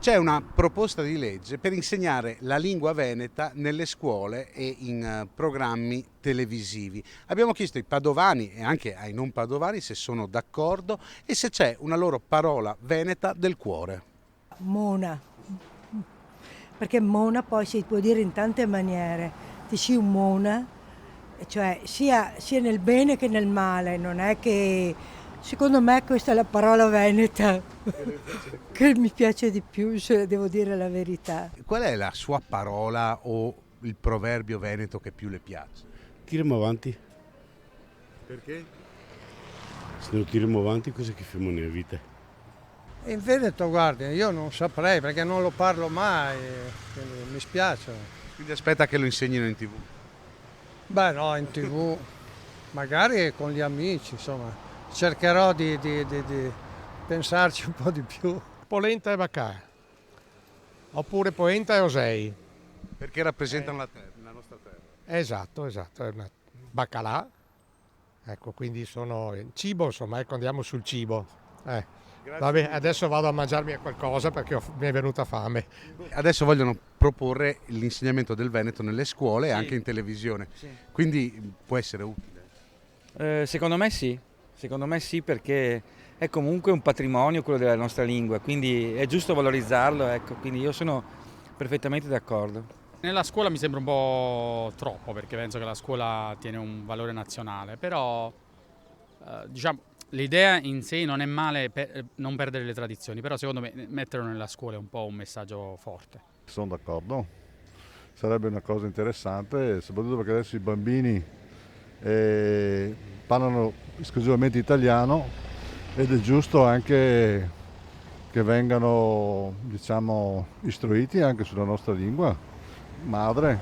C'è una proposta di legge per insegnare la lingua veneta nelle scuole e in programmi televisivi. Abbiamo chiesto ai padovani e anche ai non padovani se sono d'accordo e se c'è una loro parola veneta del cuore. Mona, perché mona poi si può dire in tante maniere, dici un mona, cioè sia nel bene che nel male, non è che secondo me questa è la parola veneta che mi piace di più, se devo dire la verità. Qual è la sua parola o il proverbio veneto che più le piace? Tiriamo avanti, Perché? se non tiriamo avanti cosa che facciamo nella vita? In Veneto, guardi, io non saprei perché non lo parlo mai, quindi mi spiace. Quindi aspetta che lo insegnino in TV. Beh no, in TV, magari con gli amici, insomma, cercherò di pensarci un po' di più. Polenta e baccà, oppure polenta e osei. Perché rappresentano la nostra terra. Esatto, è una baccalà. Ecco, quindi sono cibo, insomma, ecco, andiamo sul cibo. Vabbè, adesso vado a mangiarmi qualcosa perché mi è venuta fame. Adesso vogliono proporre l'insegnamento del veneto nelle scuole e anche in televisione. Sì. Quindi può essere utile. Secondo me sì perché è comunque un patrimonio quello della nostra lingua, quindi è giusto valorizzarlo, ecco, quindi io sono perfettamente d'accordo. Nella scuola mi sembra un po' troppo perché penso che la scuola tiene un valore nazionale, però diciamo l'idea in sé non è male per non perdere le tradizioni, però secondo me metterlo nella scuola è un po' un messaggio forte. Sono d'accordo, sarebbe una cosa interessante, soprattutto perché adesso i bambini parlano esclusivamente italiano ed è giusto anche che vengano, diciamo, istruiti anche sulla nostra lingua madre.